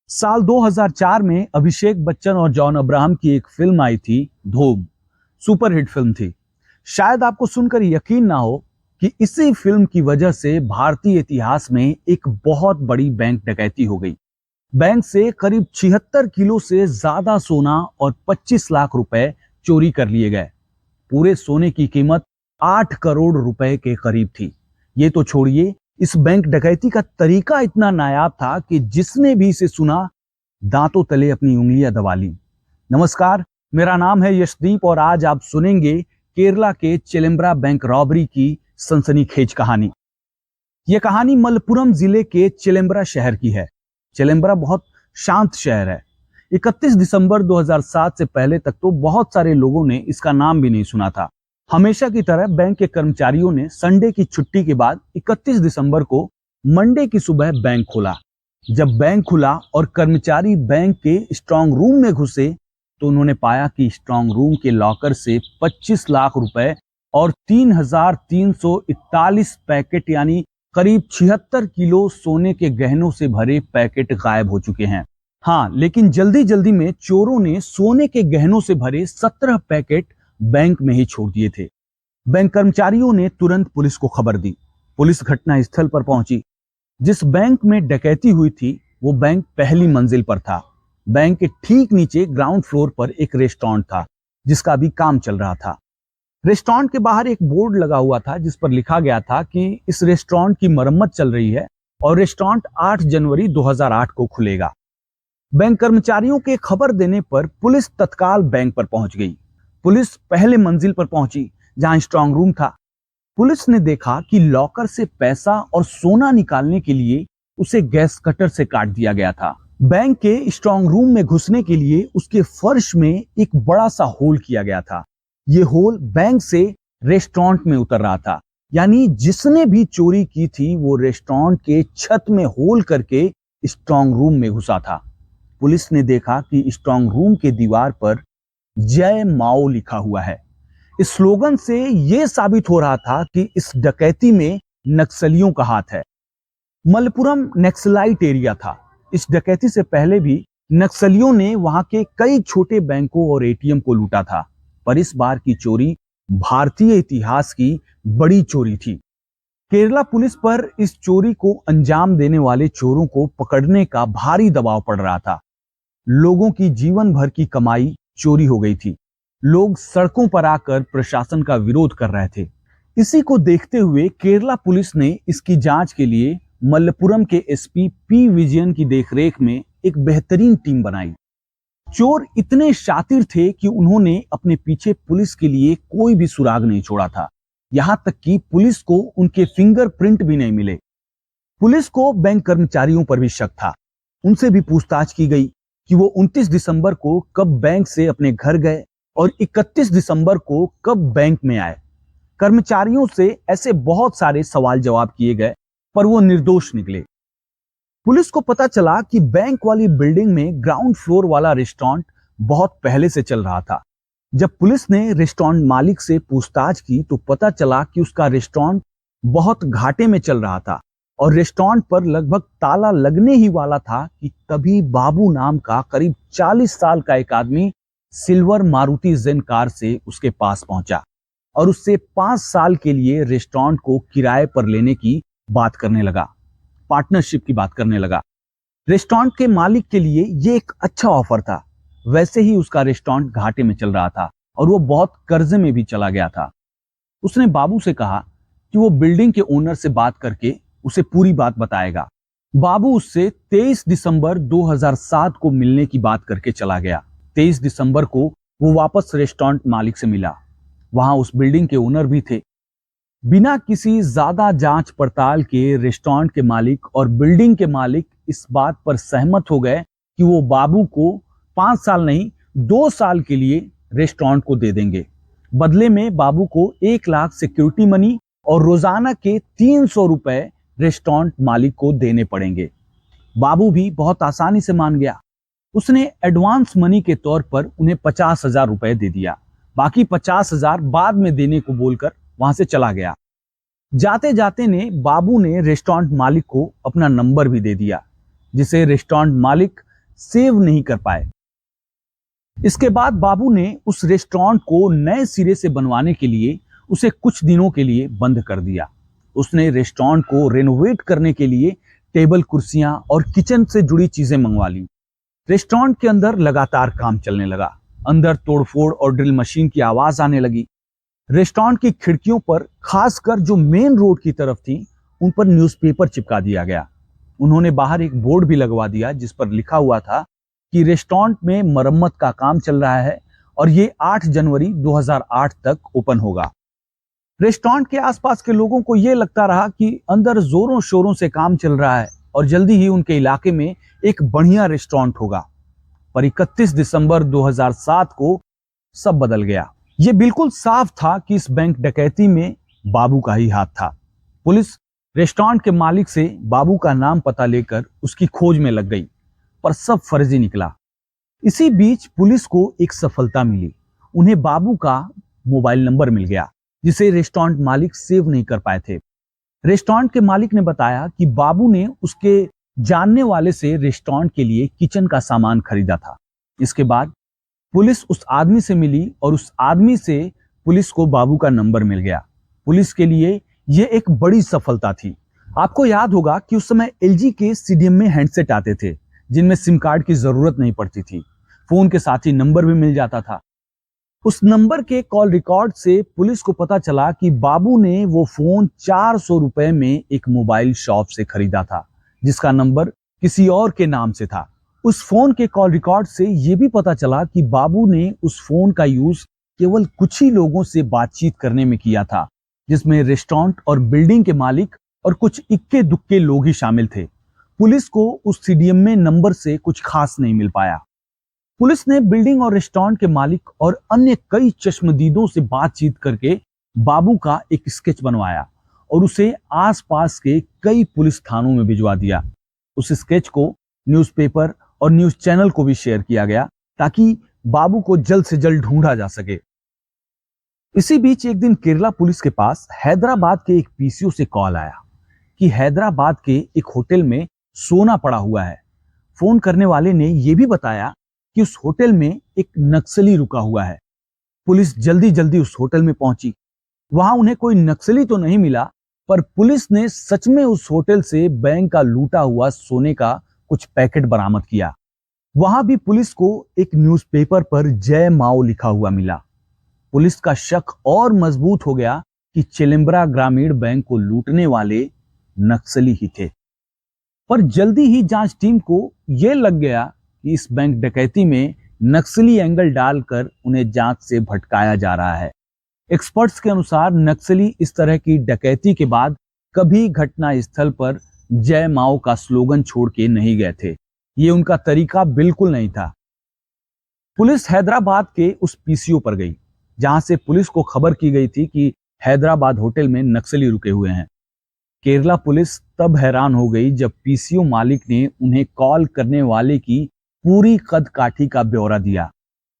साल 2004 में अभिषेक बच्चन और जॉन अब्राहम की एक फिल्म आई थी, धूम। सुपरहिट फिल्म थी। शायद आपको सुनकर यकीन ना हो कि इसी फिल्म की वजह से भारतीय इतिहास में एक बहुत बड़ी बैंक डकैती हो गई। बैंक से करीब 76 किलो से ज्यादा सोना और 25 लाख रुपए चोरी कर लिए गए। पूरे सोने की कीमत 8 करोड़ रुपए के करीब थी। ये तो छोड़िए, इस बैंक डकैती का तरीका इतना नायाब था कि जिसने भी इसे सुना दांतों तले अपनी उंगलियां दबा ली। नमस्कार, मेरा नाम है यशदीप और आज आप सुनेंगे केरला के चिदंबरा बैंक रॉबरी की सनसनीखेज कहानी। यह कहानी मलप्पुरम जिले के चिदंबरा शहर की है। चिदंबरा बहुत शांत शहर है। 31 दिसंबर 2007 से पहले तक तो बहुत सारे लोगों ने इसका नाम भी नहीं सुना था। हमेशा की तरह बैंक के कर्मचारियों ने संडे की छुट्टी के बाद 31 दिसंबर को मंडे की सुबह बैंक खोला। जब बैंक खुला और कर्मचारी बैंक के स्ट्रांग रूम में घुसे तो उन्होंने पाया कि स्ट्रांग रूम के लॉकर से 25 लाख रुपए और 3,341 पैकेट यानी करीब 76 किलो सोने के गहनों से भरे पैकेट गायब हो चुके हैं। हाँ, लेकिन जल्दी जल्दी में चोरों ने सोने के गहनों से भरे 17 पैकेट बैंक में ही छोड़ दिए थे। बैंक कर्मचारियों ने तुरंत पुलिस को खबर दी। पुलिस घटना स्थल पर पहुंची। जिस बैंक में डकैती हुई थी वो बैंक पहली मंजिल पर था। बैंक के ठीक नीचे ग्राउंड फ्लोर पर एक रेस्टोरेंट था जिसका अभी काम चल रहा था। रेस्टोरेंट के बाहर एक बोर्ड लगा हुआ था जिस पर लिखा गया था कि इस रेस्टोरेंट की मरम्मत चल रही है और रेस्टोरेंट 8 जनवरी 2008 को खुलेगा। बैंक कर्मचारियों के खबर देने पर पुलिस तत्काल बैंक पर पहुंच गई। पुलिस पहले मंजिल पर पहुंची जहां स्ट्रांग रूम था। पुलिस ने देखा कि लॉकर से पैसा और सोना निकालने के लिए उसे गैस कटर से काट दिया गया था। बैंक के स्ट्रांग रूम में घुसने के लिए उसके फर्श में एक बड़ा सा होल किया गया था। यह होल बैंक से रेस्टोरेंट में उतर रहा था, यानी जिसने भी चोरी की थी वो रेस्टोरेंट के छत में होल करके स्ट्रांग रूम में घुसा था। पुलिस ने देखा कि स्ट्रांग रूम के दीवार पर जय माओ लिखा हुआ है। इस स्लोगन से यह साबित हो रहा था कि इस डकैती में नक्सलियों का हाथ है। मलप्पुरम नक्सलाइट एरिया था। इस डकैती से पहले भी नक्सलियों ने वहां के कई छोटे बैंकों और एटीएम को लूटा था, पर इस बार की चोरी भारतीय इतिहास की बड़ी चोरी थी। केरला पुलिस पर इस चोरी को अंजाम देने वाले चोरों को पकड़ने का भारी दबाव पड़ रहा था। लोगों की जीवन भर की कमाई चोरी हो गई थी। लोग सड़कों पर आकर प्रशासन का विरोध कर रहे थे। इसी को देखते हुए केरला पुलिस ने इसकी जांच के लिए मलप्पुरम के एसपी पी विजयन की देखरेख में एक बेहतरीन टीम बनाई। चोर इतने शातिर थे कि उन्होंने अपने पीछे पुलिस के लिए कोई भी सुराग नहीं छोड़ा था। यहां तक कि पुलिस को उनके फिंगरप्रिंट भी नहीं मिले। पुलिस को बैंक कर्मचारियों पर भी शक था। उनसे भी पूछताछ की गई कि वो 29 दिसंबर को कब बैंक से अपने घर गए और 31 दिसंबर को कब बैंक में आए। कर्मचारियों से ऐसे बहुत सारे सवाल जवाब किए गए पर वो निर्दोष निकले। पुलिस को पता चला कि बैंक वाली बिल्डिंग में ग्राउंड फ्लोर वाला रेस्टोरेंट बहुत पहले से चल रहा था। जब पुलिस ने रेस्टोरेंट मालिक से पूछताछ की तो पता चला कि उसका रेस्टोरेंट बहुत घाटे में चल रहा था और रेस्टोरेंट पर लगभग ताला लगने ही वाला था कि तभी बाबू नाम का करीब 40 साल का एक आदमी सिल्वर मारुति जेन कार से उसके पास पहुंचा और उससे 5 साल के लिए रेस्टोरेंट को किराए पर लेने की बात करने लगा, पार्टनरशिप की बात करने लगा। रेस्टोरेंट के मालिक के लिए यह एक अच्छा ऑफर था। वैसे ही उसका रेस्टोरेंट घाटे में चल रहा था और वो बहुत कर्जे में भी चला गया था। उसने बाबू से कहा कि वो बिल्डिंग के ओनर से बात करके उसे पूरी बात बताएगा। बाबू उससे 23 दिसंबर 2007 को मिलने की बात करके चला गया। 23 दिसंबर को वो वापस रेस्टोरेंट मालिक से मिला। वहां उस बिल्डिंग के ओनर भी थे। बिना किसी ज्यादा जांच पड़ताल के रेस्टोरेंट के मालिक और बिल्डिंग के मालिक इस बात पर सहमत हो गए कि वो बाबू को 5 साल नहीं 2 साल के लिए रेस्टोरेंट को दे देंगे। बदले में बाबू को 1 लाख सिक्योरिटी मनी और रोजाना के 300 रुपए रेस्टोरेंट मालिक को देने पड़ेंगे। बाबू भी बहुत आसानी से मान गया। उसने एडवांस मनी के तौर पर उन्हें 50,000 रुपए दे दिया। बाकी 50,000 बाद में देने को बोलकर वहां से चला गया। जाते जाते बाबू ने रेस्टोरेंट मालिक को अपना नंबर भी दे दिया, जिसे रेस्टोरेंट मालिक सेव नहीं कर पाए। इसके बाद बाबू ने उस रेस्टोरेंट को नए सिरे से बनवाने के लिए उसे कुछ दिनों के लिए बंद कर दिया। उसने रेस्टोरेंट को रेनोवेट करने के लिए टेबल, कुर्सियां और किचन से जुड़ी चीजें मंगवा ली। रेस्टोरेंट के अंदर लगातार काम चलने लगा। अंदर तोड़फोड़ और ड्रिल मशीन की आवाज आने लगी। रेस्टोरेंट की खिड़कियों पर, खासकर जो मेन रोड की तरफ थी, उन पर न्यूज़पेपर चिपका दिया गया। उन्होंने बाहर एक बोर्ड भी लगवा दिया जिस पर लिखा हुआ था कि रेस्टोरेंट में मरम्मत का काम चल रहा है और ये 8 जनवरी 2008 तक ओपन होगा। रेस्टोरेंट के आसपास के लोगों को यह लगता रहा कि अंदर जोरों शोरों से काम चल रहा है और जल्दी ही उनके इलाके में एक बढ़िया रेस्टोरेंट होगा। पर 31 दिसंबर 2007 को सब बदल गया। यह बिल्कुल साफ था कि इस बैंक डकैती में बाबू का ही हाथ था। पुलिस रेस्टोरेंट के मालिक से बाबू का नाम पता लेकर उसकी खोज में लग गई, पर सब फर्जी निकला। इसी बीच पुलिस को एक सफलता मिली। उन्हें बाबू का मोबाइल नंबर मिल गया जिसे रेस्टोरेंट मालिक सेव नहीं कर पाए थे। रेस्टोरेंट के मालिक ने बताया कि बाबू ने उसके जानने वाले से रेस्टोरेंट के लिए किचन का सामान खरीदा था। इसके बाद पुलिस उस आदमी से मिली और उस आदमी से पुलिस को बाबू का नंबर मिल गया। पुलिस के लिए यह एक बड़ी सफलता थी। आपको याद होगा कि उस समय LG के CDM में हैंडसेट आते थे जिनमें सिम कार्ड की जरूरत नहीं पड़ती थी। फोन के साथ ही नंबर भी मिल जाता था। उस नंबर के कॉल रिकॉर्ड से पुलिस को पता चला कि बाबू ने वो फोन 400 रुपए में एक मोबाइल शॉप से खरीदा था जिसका नंबर किसी और के नाम से था। उस फोन के कॉल रिकॉर्ड से यह भी पता चला कि बाबू ने उस फोन का यूज केवल कुछ ही लोगों से बातचीत करने में किया था, जिसमें रेस्टोरेंट और बिल्डिंग के मालिक और कुछ इक्के दुक्के लोग ही शामिल थे। पुलिस को उस CDM में नंबर से कुछ खास नहीं मिल पाया। पुलिस ने बिल्डिंग और रेस्टोरेंट के मालिक और अन्य कई चश्मदीदों से बातचीत करके बाबू का एक स्केच बनवाया और उसे आसपास के कई पुलिस थानों में भिजवा दिया। उस स्केच को न्यूज़पेपर और न्यूज चैनल को भी शेयर किया गया ताकि बाबू को जल्द से जल्द ढूंढा जा सके। इसी बीच एक दिन केरला पुलिस के पास हैदराबाद के एक PCO से कॉल आया कि हैदराबाद के एक होटल में सोना पड़ा हुआ है। फोन करने वाले ने यह भी बताया कि उस होटल में एक नक्सली रुका हुआ है। पुलिस जल्दी जल्दी उस होटल में पहुंची। वहां उन्हें कोई नक्सली तो नहीं मिला, पर पुलिस ने सच में उस होटल से बैंक का लूटा हुआ सोने का कुछ पैकेट बरामद किया। वहां भी पुलिस को एक न्यूज़पेपर पर जय माओ लिखा हुआ मिला। पुलिस का शक और मजबूत हो गया कि चिलम्बरा ग्रामीण बैंक को लूटने वाले नक्सली ही थे। पर जल्दी ही जांच टीम को यह लग गया कि इस बैंक डकैती में नक्सली एंगल डालकर उन्हें जांच से भटकाया जा रहा है। एक्सपर्ट्स के अनुसार नक्सली इस तरह की डकैती के बाद कभी घटना स्थल पर जय माओ का स्लोगन छोड़ के नहीं गए थे। ये उनका तरीका बिल्कुल नहीं था। पुलिस हैदराबाद के उस PCO पर गई जहां से पुलिस को खबर की गई थी कि हैदराबाद होटल में नक्सली रुके हुए हैं। केरला पुलिस तब हैरान हो गई जब PCO मालिक ने उन्हें कॉल करने वाले की पूरी कद काठी का ब्यौरा दिया।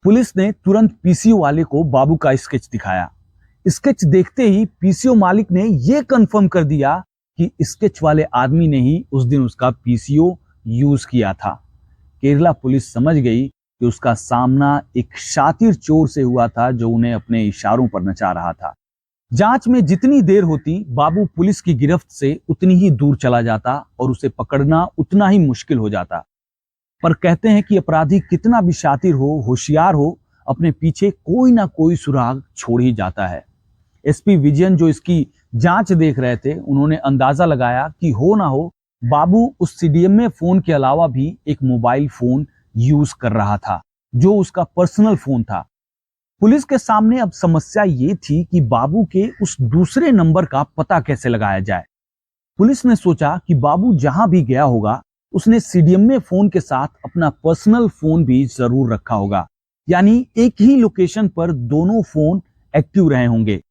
पुलिस ने तुरंत PCO वाले को बाबू का स्केच दिखाया। स्केच देखते ही PCO मालिक ने यह कंफर्म कर दिया कि स्केच वाले आदमी ने ही उस दिन उसका PCO यूज किया था। केरला पुलिस समझ गई कि उसका सामना एक शातिर चोर से हुआ था जो उन्हें अपने इशारों पर नचा रहा था। जांच में जितनी देर होती, बाबू पुलिस की गिरफ्त से उतनी ही दूर चला जाता और उसे पकड़ना उतना ही मुश्किल हो जाता। पर कहते हैं कि अपराधी कितना भी शातिर हो, होशियार हो, अपने पीछे कोई ना कोई सुराग छोड़ ही जाता है। SP विजयन जो इसकी जांच देख रहे थे, उन्होंने अंदाजा लगाया कि हो ना हो बाबू उस CDM में फोन के अलावा भी एक मोबाइल फोन यूज कर रहा था जो उसका पर्सनल फोन था। पुलिस के सामने अब समस्या ये थी कि बाबू के उस दूसरे नंबर का पता कैसे लगाया जाए। पुलिस ने सोचा कि बाबू जहां भी गया होगा उसने CDM में फोन के साथ अपना पर्सनल फोन भी जरूर रखा होगा, यानी एक ही लोकेशन पर दोनों फोन एक्टिव रहे होंगे।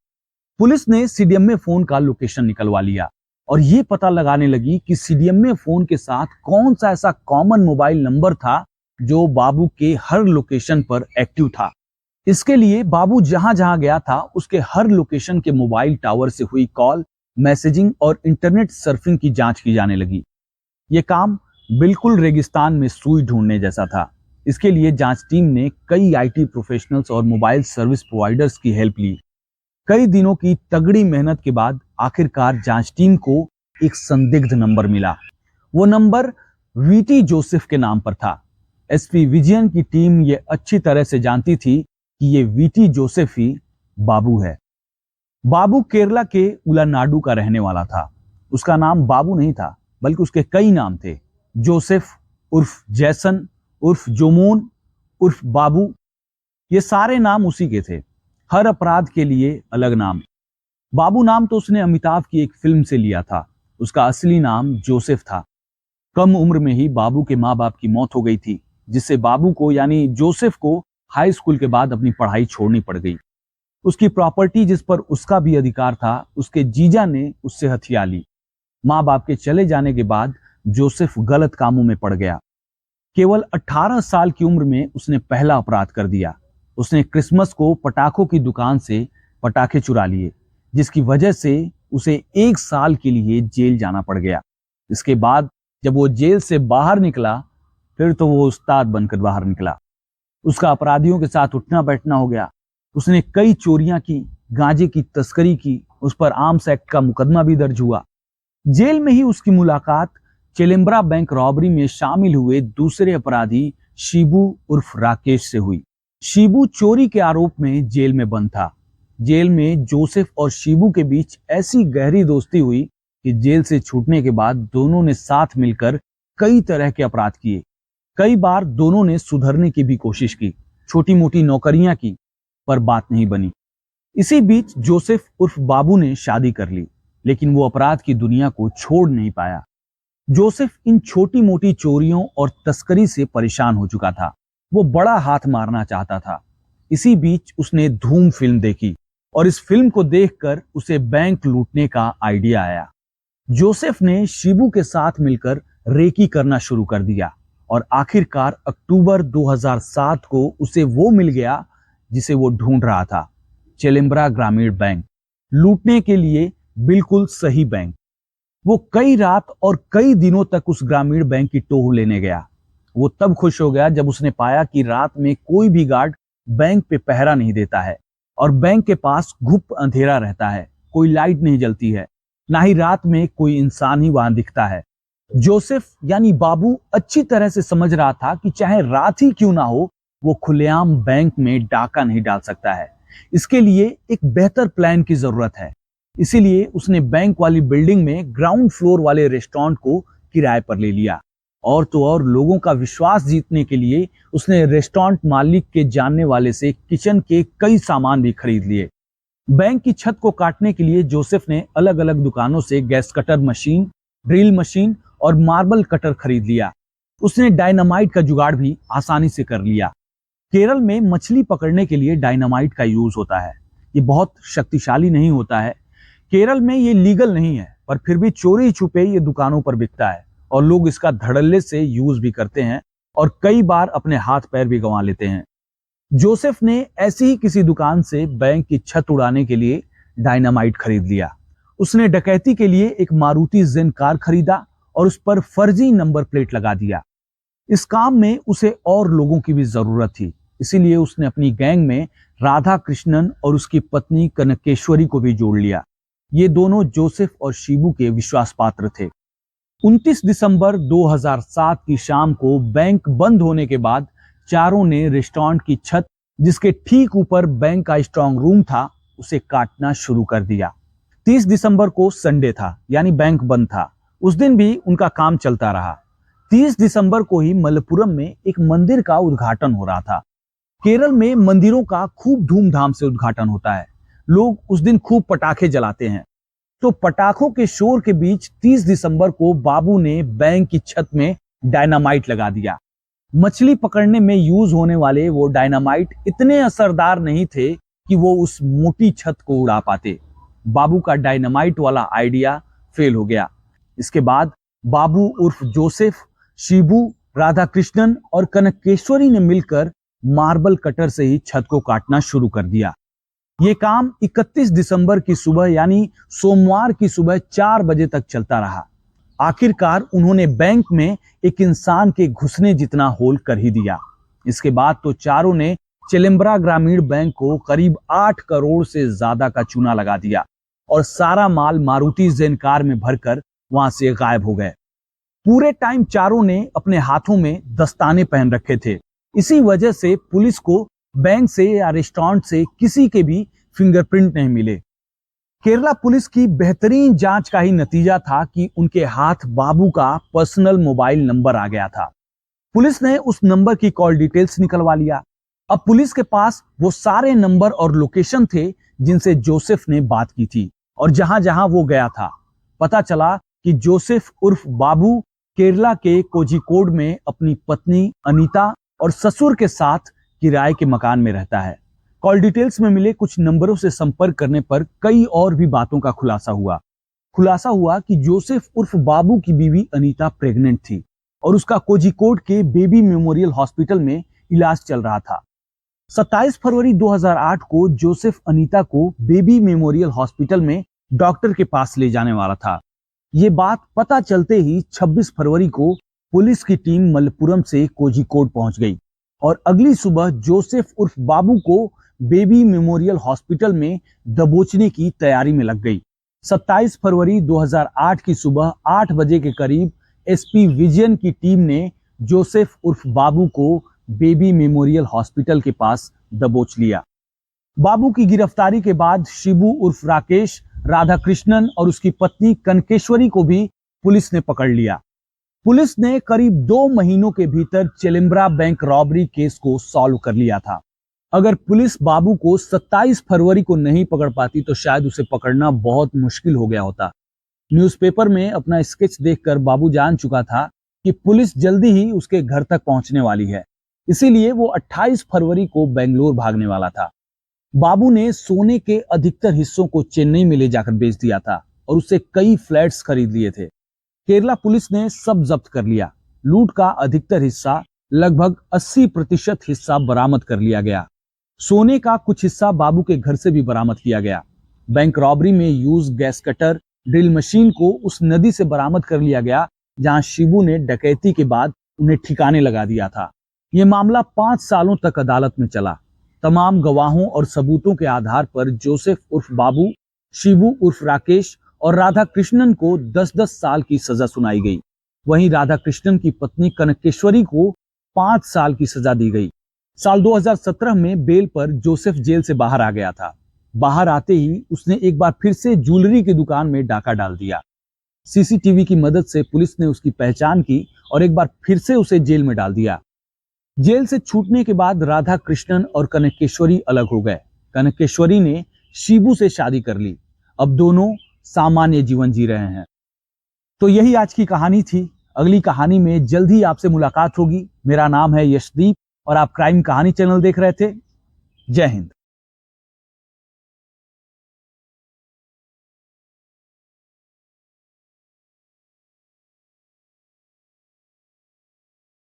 पुलिस ने CDM में फोन का लोकेशन निकलवा लिया और यह पता लगाने लगी कि CDM में फोन के साथ कौन सा ऐसा कॉमन मोबाइल नंबर था जो बाबू के हर लोकेशन पर एक्टिव था। इसके लिए बाबू जहां जहां गया था उसके हर लोकेशन के मोबाइल टावर से हुई कॉल, मैसेजिंग और इंटरनेट सर्फिंग की जांच की जाने लगी। यह काम बिल्कुल रेगिस्तान में सुई ढूंढने जैसा था। इसके लिए जांच टीम ने कई आईटी प्रोफेशनल्स और मोबाइल सर्विस प्रोवाइडर्स की हेल्प ली। कई दिनों की तगड़ी मेहनत के बाद आखिरकार जांच टीम को एक संदिग्ध नंबर मिला। वो नंबर वीटी जोसेफ के नाम पर था। एसपी विजयन की टीम ये अच्छी तरह से जानती थी कि ये वीटी जोसेफ ही बाबू है। बाबू केरला के उलानाडु का रहने वाला था। उसका नाम बाबू नहीं था, बल्कि उसके कई नाम थे। जोसेफ उर्फ जैसन उर्फ जोमोन उर्फ बाबू, ये सारे नाम उसी के थे। हर अपराध के लिए अलग नाम। बाबू नाम तो उसने अमिताभ की एक फिल्म से लिया था। उसका असली नाम जोसेफ था। कम उम्र में ही बाबू के माँ बाप की मौत हो गई थी, जिससे बाबू को यानी जोसेफ को हाई स्कूल के बाद अपनी पढ़ाई छोड़नी पड़ गई। उसकी प्रॉपर्टी जिस पर उसका भी अधिकार था, उसके जीजा ने उससे हथिया ली। माँ बाप के चले जाने के बाद जोसेफ गलत कामों में पड़ गया। केवल 18 साल की उम्र में उसने पहला अपराध कर दिया। उसने क्रिसमस को पटाखों की दुकान से पटाखे चुरा लिए, जिसकी वजह से उसे 1 साल के लिए जेल जाना पड़ गया। इसके बाद जब वो जेल से बाहर निकला, फिर तो वो उस्ताद बनकर बाहर निकला। उसका अपराधियों के साथ उठना बैठना हो गया। उसने कई चोरियां की, गांजे की तस्करी की। उस पर आर्म्स एक्ट का मुकदमा भी दर्ज हुआ। जेल में ही उसकी मुलाकात चेलेम्ब्रा बैंक रॉबरी में शामिल हुए दूसरे अपराधी शिबू उर्फ राकेश से हुई। शिबू चोरी के आरोप में जेल में बंद था। जेल में जोसेफ और शिबू के बीच ऐसी गहरी दोस्ती हुई कि जेल से छूटने के बाद दोनों ने साथ मिलकर कई तरह के अपराध किए। कई बार दोनों ने सुधरने की भी कोशिश की, छोटी मोटी नौकरियां की, पर बात नहीं बनी। इसी बीच जोसेफ उर्फ बाबू ने शादी कर ली, लेकिन वो अपराध की दुनिया को छोड़ नहीं पाया। जोसेफ इन छोटी मोटी चोरियों और तस्करी से परेशान हो चुका था। वो बड़ा हाथ मारना चाहता था। इसी बीच उसने धूम फिल्म देखी और इस फिल्म को देखकर उसे बैंक लूटने का आइडिया आया। जोसेफ ने शिबू के साथ मिलकर रेकी करना शुरू कर दिया और आखिरकार अक्टूबर 2007 को उसे वो मिल गया जिसे वो ढूंढ रहा था, चेलेम्ब्रा ग्रामीण बैंक। लूटने के लिए बिल्कुल सही बैंक। वो कई रात और कई दिनों तक उस ग्रामीण बैंक की टोह लेने गया। वो तब खुश हो गया जब उसने पाया कि रात में कोई भी गार्ड बैंक पे पहरा नहीं देता है और बैंक के पास गुप्त अंधेरा रहता है। कोई लाइट नहीं जलती है, ना ही रात में कोई इंसान ही वहां दिखता है। जोसेफ यानी बाबू अच्छी तरह से समझ रहा था कि चाहे रात ही क्यों ना हो, वो खुलेआम बैंक में डाका नहीं डाल सकता है। इसके लिए एक बेहतर प्लान की जरूरत है। इसीलिए उसने बैंक वाली बिल्डिंग में ग्राउंड फ्लोर वाले रेस्टोरेंट को किराए पर ले लिया। और तो और लोगों का विश्वास जीतने के लिए उसने रेस्टोरेंट मालिक के जानने वाले से किचन के कई सामान भी खरीद लिए। बैंक की छत को काटने के लिए जोसेफ ने अलग अलग दुकानों से gas cutter machine, drill machine और मार्बल कटर खरीद लिया। उसने डायनामाइट का जुगाड़ भी आसानी से कर लिया। केरल में मछली पकड़ने के लिए डायनामाइट का यूज होता है। ये बहुत शक्तिशाली नहीं होता है। केरल में ये लीगल नहीं है, पर फिर भी चोरी छुपे ये दुकानों पर बिकता है और लोग इसका धड़ल्ले से यूज भी करते हैं और कई बार अपने हाथ पैर भी गंवा लेते हैं। जोसेफ ने ऐसी ही किसी दुकान से बैंक की छत उड़ाने के लिए डायनामाइट खरीद लिया। उसने डकैती के लिए एक मारुति जेन कार खरीदा और उस पर फर्जी नंबर प्लेट लगा दिया। इस काम में उसे और लोगों की भी जरूरत थी, इसीलिए उसने अपनी गैंग में राधा कृष्णन और उसकी पत्नी कनकेश्वरी को भी जोड़ लिया। ये दोनों जोसेफ और शिबू के विश्वास पात्र थे। 29 दिसंबर 2007 की शाम को बैंक बंद होने के बाद चारों ने रेस्टोरेंट की छत, जिसके ठीक ऊपर बैंक का स्ट्रांग रूम था, उसे काटना शुरू कर दिया। 30 दिसंबर को संडे था, यानी बैंक बंद था। उस दिन भी उनका काम चलता रहा। 30 दिसंबर को ही मलप्पुरम में एक मंदिर का उद्घाटन हो रहा था। केरल में मंदिरों का खूब धूमधाम से उद्घाटन होता है। लोग उस दिन खूब पटाखे जलाते हैं। तो पटाखों के शोर के बीच 30 दिसंबर को बाबू ने बैंक की छत में डायनामाइट लगा दिया। मछली पकड़ने में यूज होने वाले वो डायनामाइट इतने असरदार नहीं थे कि वो उस मोटी छत को उड़ा पाते। बाबू का डायनामाइट वाला आइडिया फेल हो गया। इसके बाद बाबू उर्फ जोसेफ, शिबू, राधा कृष्णन और कनकेश्वरी ने मिलकर मार्बल कटर से ही छत को काटना शुरू कर दिया। ये काम 31 दिसंबर की सुबह यानी सोमवार की सुबह 4 बजे तक चलता रहा। आखिरकार उन्होंने बैंक में एक इंसान के घुसने जितना होल कर ही दिया। इसके बाद तो चारों ने चेलेम्बरा ग्रामीण बैंक को करीब 8 करोड़ से ज्यादा का चूना लगा दिया और सारा माल मारुति ज़ेन कार में भरकर वहां से गायब हो गए। पूरे टाइम चारों ने अपने हाथों में दस्ताने पहन रखे थे। इसी वजह से पुलिस को बैंक से या रेस्टोरेंट से किसी के भी फिंगरप्रिंट नहीं मिले। केरला पुलिस की बेहतरीन जांच का ही नतीजा था कि उनके हाथ बाबू का पर्सनल मोबाइल नंबर आ गया था। पुलिस ने उस नंबर की कॉल डिटेल्स निकलवा लिया। अब पुलिस के पास वो सारे नंबर और लोकेशन थे जिनसे जोसेफ ने बात की थी और जहां जहां वो गया था। पता चला कि जोसेफ उर्फ बाबू केरला के कोझिकोड में अपनी पत्नी अनीता और ससुर के साथ किराए के मकान में रहता है। कॉल डिटेल्स में मिले कुछ नंबरों से संपर्क करने पर कई और भी बातों का खुलासा हुआ कि जोसेफ उर्फ बाबू की बीवी अनीता प्रेग्नेंट थी और उसका कोझिकोड के बेबी मेमोरियल हॉस्पिटल में इलाज चल रहा था। 27 फरवरी 2008 को जोसेफ अनीता को बेबी मेमोरियल हॉस्पिटल में डॉक्टर के पास ले जाने वाला था। ये बात पता चलते ही 26 फरवरी को पुलिस की टीम मलप्पुरम से कोझिकोड पहुंच गई और अगली सुबह जोसेफ उर्फ बाबू को बेबी मेमोरियल हॉस्पिटल में दबोचने की तैयारी में लग गई। 27 फरवरी 2008 की सुबह 8 बजे के करीब एसपी विजयन की टीम ने जोसेफ उर्फ बाबू को बेबी मेमोरियल हॉस्पिटल के पास दबोच लिया। बाबू की गिरफ्तारी के बाद शिबू उर्फ राकेश, राधाकृष्णन और उसकी पत्नी कनकेश्वरी को भी पुलिस ने पकड़ लिया। पुलिस ने करीब 2 महीनों के भीतर चेलेम्बरा बैंक रॉबरी केस को सॉल्व कर लिया था। अगर पुलिस बाबू को 27 फरवरी को नहीं पकड़ पाती तो शायद उसे पकड़ना बहुत मुश्किल हो गया होता। न्यूज़पेपर में अपना स्केच देखकर बाबू जान चुका था कि पुलिस जल्दी ही उसके घर तक पहुंचने वाली है, इसीलिए वो 28 फरवरी को बेंगलोर भागने वाला था। बाबू ने सोने के अधिकतर हिस्सों को चेन्नई में ले जाकर बेच दिया था और उससे कई फ्लैट्स खरीद लिए थे। केरला पुलिस ने सब जब्त कर लिया। लूट का अधिकतर हिस्सा, लगभग 80% हिस्सा बरामद कर लिया गया। सोने का कुछ हिस्सा बाबू के घर से भी बरामद किया गया। बैंक रॉबरी में use gas cutter, drill machine को उस नदी से बरामद कर लिया गया जहां शिबू ने डकैती के बाद उन्हें ठिकाने लगा दिया था। यह मामला 5 सालों तक अदालत में चला। तमाम गवाहों और सबूतों के आधार पर जोसेफ उर्फ बाबू, शिबू उर्फ राकेश और राधा कृष्णन को 10-10 साल की सजा सुनाई गई। वहीं राधा कृष्णन की पत्नी कनकेश्वरी को 5 साल की सजा दी गई। साल 2017 में बेल पर जोसेफ जेल से बाहर आ गया था। बाहर आते ही उसने एक बार फिर से ज्वेलरी की दुकान में डाका डाल दिया। सीसीटीवी की मदद से पुलिस ने उसकी पहचान की और एक बार फिर से उसे जेल में डाल दिया। जेल से छूटने के बाद राधा कृष्णन और कनकेश्वरी अलग हो गए। कनकेश्वरी ने शिबू से शादी कर ली। अब दोनों सामान्य जीवन जी रहे हैं। तो यही आज की कहानी थी। अगली कहानी में जल्द ही आपसे मुलाकात होगी। मेरा नाम है यशदीप और आप क्राइम कहानी चैनल देख रहे थे। जय हिंद।